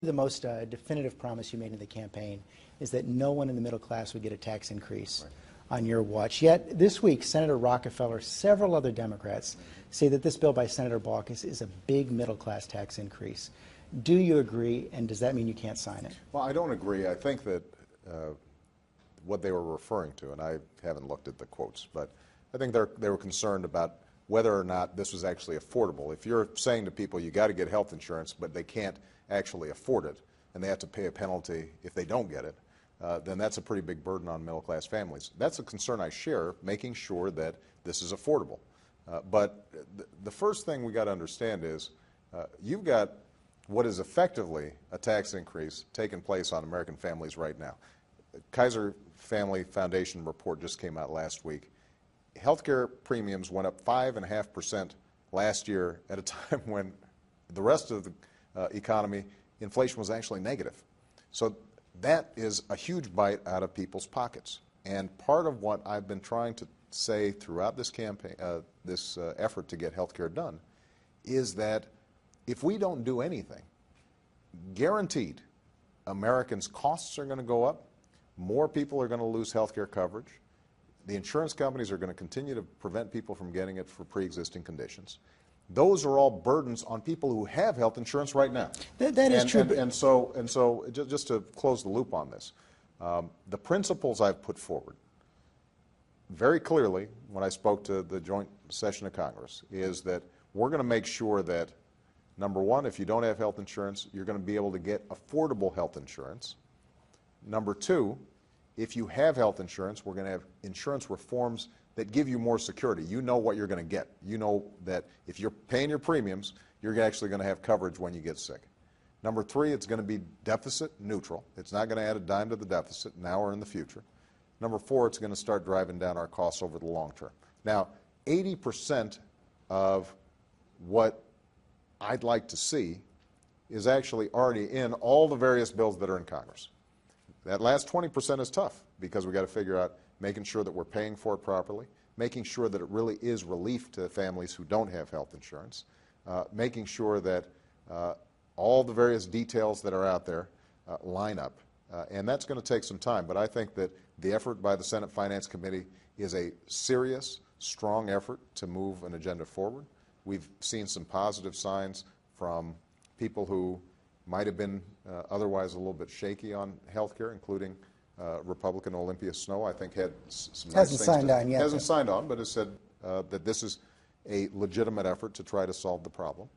The most definitive promise you made in the campaign is that no one in the middle class would get a tax increase on your watch. Yet this week, Senator Rockefeller, several other Democrats say that this bill by Senator Baucus is a big middle class tax increase. Do you agree, and does that mean you can't sign it? Well, I don't agree. I think that what they were referring to, and I haven't looked at the quotes, but I think they were concerned about whether or not this was actually affordable. If you're saying to people you got to get health insurance, but they can't actually afford it, and they have to pay a penalty if they don't get it, then that's a pretty big burden on middle-class families. That's a concern I share, making sure that this is affordable. But the first thing we got to understand is you've got what is effectively a tax increase taking place on American families right now. The Kaiser Family Foundation report just came out last week. Healthcare premiums went up 5.5% last year at a time when the rest of the economy, inflation was actually negative. So that is a huge bite out of people's pockets. And part of what I've been trying to say throughout this campaign, this effort to get health care done, is that if we don't do anything, guaranteed, Americans' costs are going to go up, more people are going to lose health care coverage, the insurance companies are going to continue to prevent people from getting it for pre-existing conditions. Those are all burdens on people who have health insurance right now. That is true. And so just to close the loop on this, the principles I've put forward very clearly when I spoke to the joint session of Congress is that we're going to make sure that, number one, if you don't have health insurance, you're going to be able to get affordable health insurance. Number two, if you have health insurance, we're going to have insurance reforms that give you more security. You know what you're going to get. You know that if you're paying your premiums, you're actually going to have coverage when you get sick. Number three, it's going to be deficit neutral. It's not going to add a dime to the deficit now or in the future. Number four, it's going to start driving down our costs over the long term. Now, 80% of what I'd like to see is actually already in all the various bills that are in Congress. That last 20% is tough because we've got to figure out making sure that we're paying for it properly, making sure that it really is relief to families who don't have health insurance, making sure that all the various details that are out there line up. And that's going to take some time. But I think that the effort by the Senate Finance Committee is a serious, strong effort to move an agenda forward. We've seen some positive signs from people who might have been otherwise a little bit shaky on health care, including Republican Olympia Snowe, I think had some nice things. Hasn't signed on, but has said that this is a legitimate effort to try to solve the problem.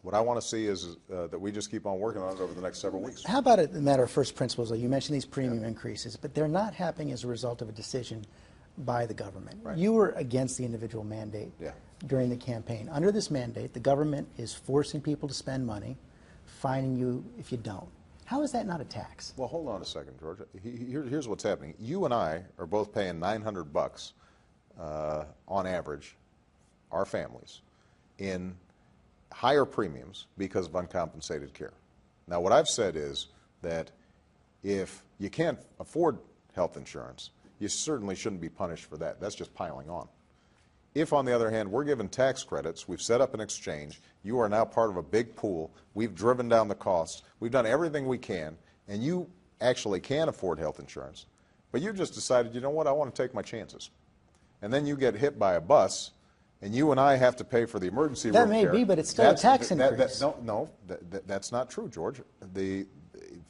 What I want to see is that we just keep on working on it over the next several weeks. How about a matter of first principles? You mentioned these premium increases, but they're not happening as a result of a decision by the government. Right. You were against the individual mandate during the campaign. Under this mandate, the government is forcing people to spend money, fining you if you don't. How is that not a tax? Well, hold on a second, George. Here's what's happening. You and I are both paying $900 on average, our families, in higher premiums because of uncompensated care. Now, what I've said is that if you can't afford health insurance, you certainly shouldn't be punished for that. That's just piling on. If, on the other hand, we're given tax credits, we've set up an exchange, you are now part of a big pool, we've driven down the costs, we've done everything we can, and you actually can afford health insurance, but you just decided, you know what, I want to take my chances. And then you get hit by a bus, and you and I have to pay for the emergency room care. That may be, but it's still a tax increase. That's not true, George.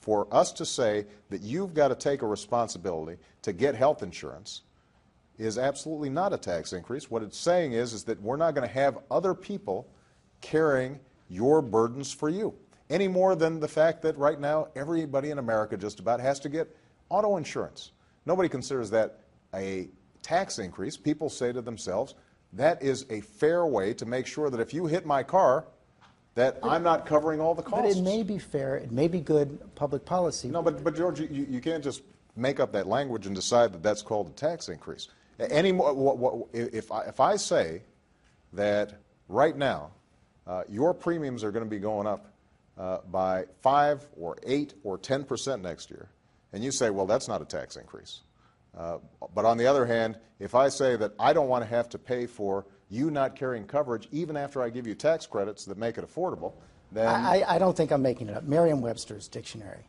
For us to say that you've got to take a responsibility to get health insurance is absolutely not a tax increase. What it's saying is that we're not going to have other people carrying your burdens for you, any more than the fact that right now everybody in America just about has to get auto insurance. Nobody considers that a tax increase. People say to themselves, that is a fair way to make sure that if you hit my car, that I'm not covering all the costs. But it may be fair, it may be good public policy. No, but George, you can't just make up that language and decide that that's called a tax increase. If I say that right now your premiums are going to be going up by 5 or 8 or 10% next year, and you say, well, that's not a tax increase. But on the other hand, if I say that I don't want to have to pay for you not carrying coverage even after I give you tax credits that make it affordable, then I don't think I'm making it up. Merriam-Webster's dictionary.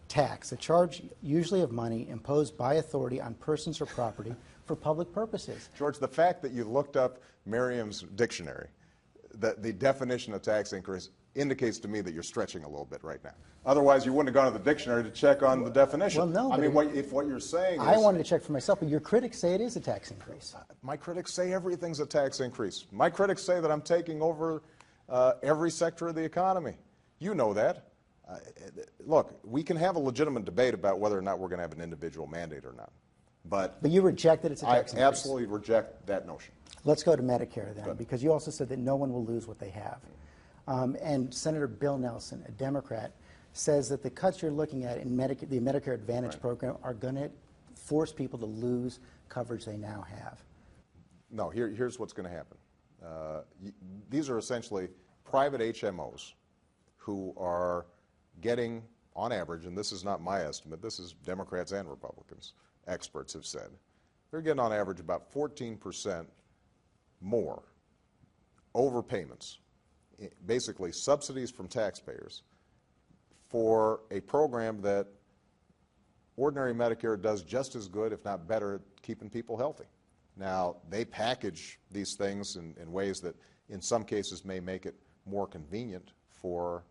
Tax, a charge usually of money imposed by authority on persons or property for public purposes. George, the fact that you looked up Merriam's dictionary, the definition of tax increase, indicates to me that you're stretching a little bit right now. Otherwise, you wouldn't have gone to the dictionary to check on the definition. Well, no, I mean, but if what you're saying is... I wanted to check for myself, but your critics say it is a tax increase. My critics say everything's a tax increase. My critics say that I'm taking over every sector of the economy. You know that. Look, we can have a legitimate debate about whether or not we're going to have an individual mandate or not. But you reject that it's a I tax increase. absolutely reject that notion. Let's go to Medicare then, because you also said that no one will lose what they have. And Senator Bill Nelson, a Democrat, says that the cuts you're looking at in the Medicare Advantage program are going to force people to lose coverage they now have. No, here's what's going to happen. These are essentially private HMOs who are getting, on average, and this is not my estimate, this is Democrats and Republicans, experts have said, they're getting on average about 14% more overpayments, basically subsidies from taxpayers, for a program that ordinary Medicare does just as good, if not better, at keeping people healthy. Now, they package these things in ways that in some cases may make it more convenient for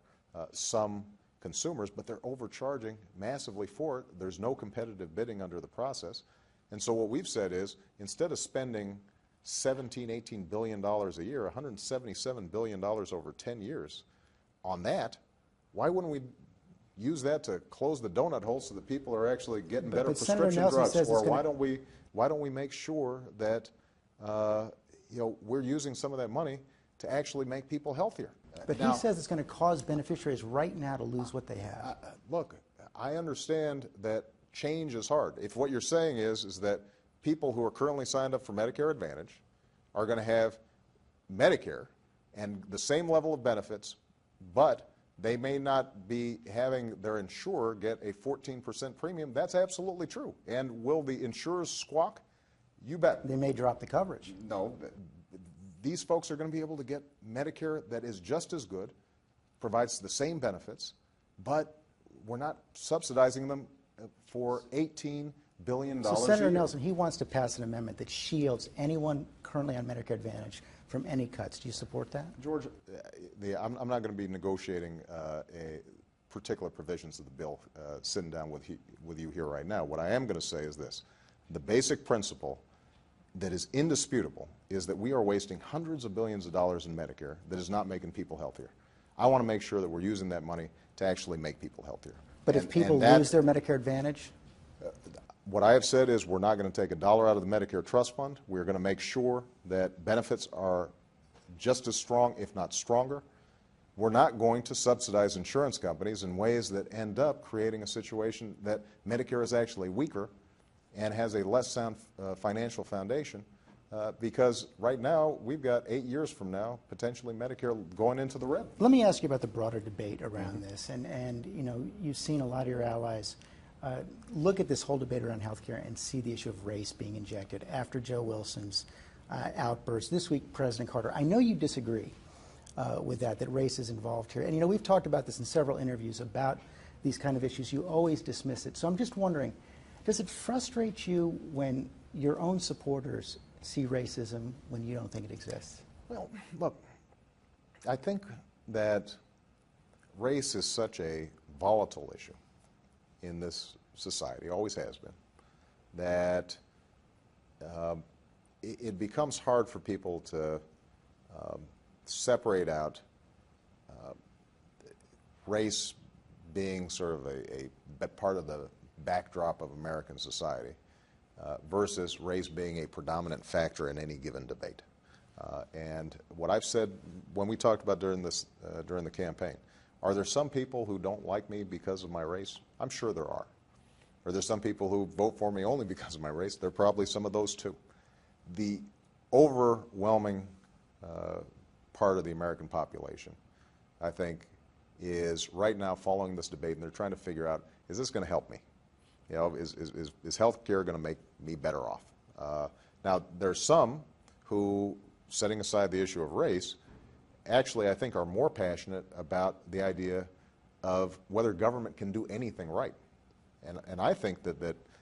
some consumers, but they're overcharging massively for it. There's no competitive bidding under the process. And so what we've said is, instead of spending $17, $18 billion a year, $177 billion over 10 years on that, why wouldn't we use that to close the donut hole so that people are actually getting better prescription drugs? Or why don't we make sure that we're using some of that money to actually make people healthier? But now, he says it's going to cause beneficiaries right now to lose what they have. Look, I understand that change is hard. If what you're saying is that people who are currently signed up for Medicare Advantage are going to have Medicare and the same level of benefits, but they may not be having their insurer get a 14% premium, that's absolutely true. And will the insurers squawk? You bet. They may drop the coverage. No. These folks are going to be able to get Medicare that is just as good, provides the same benefits, but we're not subsidizing them for $18 billion So Senator Nelson, he wants to pass an amendment that shields anyone currently on Medicare Advantage from any cuts. Do you support that? George, I'm not going to be negotiating particular provisions of the bill sitting down with you here right now. What I am going to say is this. The basic principle that is indisputable is that we are wasting hundreds of billions of dollars in Medicare that is not making people healthier. I want to make sure that we're using that money to actually make people healthier. But if people lose their Medicare Advantage? What I have said is we're not going to take a dollar out of the Medicare Trust Fund. We're going to make sure that benefits are just as strong, if not stronger. We're not going to subsidize insurance companies in ways that end up creating a situation that Medicare is actually weaker and has a less sound financial foundation, because right now we've got 8 years from now potentially Medicare going into the red. Let me ask you about the broader debate around this, and you've seen a lot of your allies look at this whole debate around health care and see the issue of race being injected after Joe Wilson's outburst. This week, President Carter, I know you disagree with that race is involved here. And we've talked about this in several interviews about these kind of issues. You always dismiss it. So I'm just wondering, does it frustrate you when your own supporters see racism when you don't think it exists? Well, look, I think that race is such a volatile issue in this society, always has been, that it becomes hard for people to separate out race being sort of a part of the backdrop of American society versus race being a predominant factor in any given debate. And what I've said when we talked about during the campaign, are there some people who don't like me because of my race? I'm sure there are. Are there some people who vote for me only because of my race? There are probably some of those too. The overwhelming part of the American population, I think, is right now following this debate, and they're trying to figure out, is this going to help me? Is health care going to make me better off? Now, there's some who, setting aside the issue of race, actually, I think, are more passionate about the idea of whether government can do anything right. And I think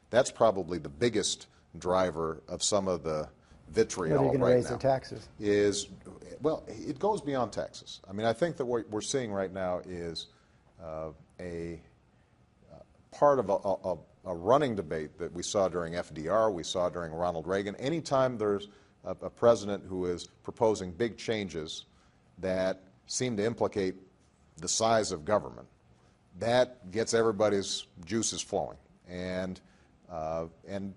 that's probably the biggest driver of some of the vitriol Whether you're going to right raise now. their taxes. Is, well, it goes beyond taxes. I mean, I think that what we're seeing right now is a part of a running debate that we saw during FDR, we saw during Ronald Reagan. Anytime there's a president who is proposing big changes that seem to implicate the size of government, that gets everybody's juices flowing. And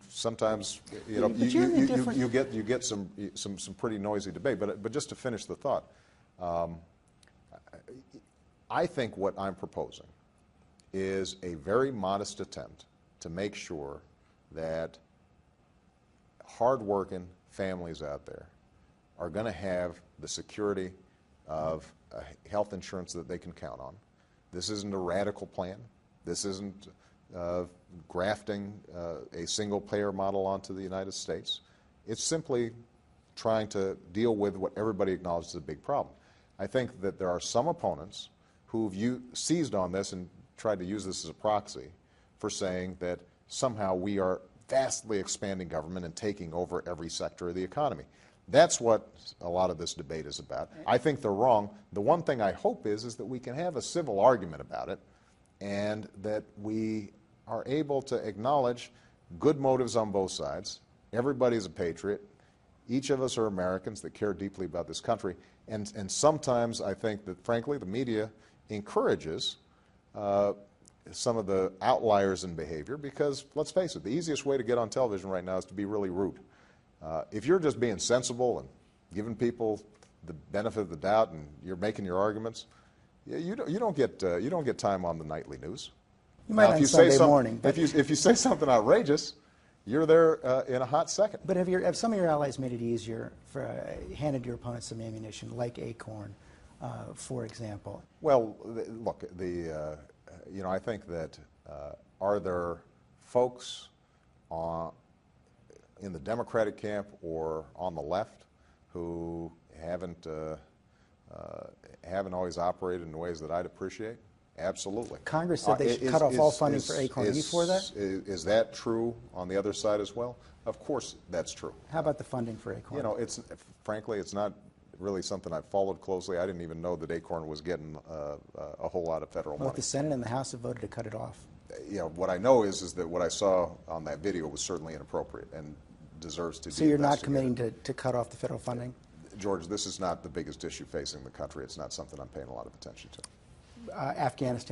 sometimes, you know, you get some pretty noisy debate. But just to finish the thought, I think what I'm proposing is a very modest attempt to make sure that hardworking families out there are going to have the security of health insurance that they can count on. This isn't a radical plan. This isn't grafting a single-payer model onto the United States. It's simply trying to deal with what everybody acknowledges is a big problem. I think that there are some opponents who've seized on this and tried to use this as a proxy for saying that somehow we are vastly expanding government and taking over every sector of the economy. That's what a lot of this debate is about. I think they're wrong. The one thing I hope is that we can have a civil argument about it and that we are able to acknowledge good motives on both sides. Everybody's a patriot. Each of us are Americans that care deeply about this country. And sometimes I think that, frankly, the media encourages some of the outliers in behavior because, let's face it, the easiest way to get on television right now is to be really rude. If you're just being sensible and giving people the benefit of the doubt and you're making your arguments, you don't get time on the nightly news. You might on Sunday morning. If you say something outrageous, you're there in a hot second. But have some of your allies made it easier handed your opponents some ammunition, like Acorn, for example? Well, look, you know, I think that are there folks in the Democratic camp or on the left who haven't always operated in ways that I'd appreciate? Absolutely. Congress said they should cut off all funding for Acorn. Are you for that? Is that true on the other side as well? Of course that's true. How about the funding for Acorn? You know, frankly, it's not really something I've followed closely. I didn't even know that Acorn was getting a whole lot of federal money. Both the Senate and the House have voted to cut it off. You know, what I know is that what I saw on that video was certainly inappropriate and deserves to be investigated. So you're not committing to cut off the federal funding? George, this is not the biggest issue facing the country. It's not something I'm paying a lot of attention to. Afghanistan.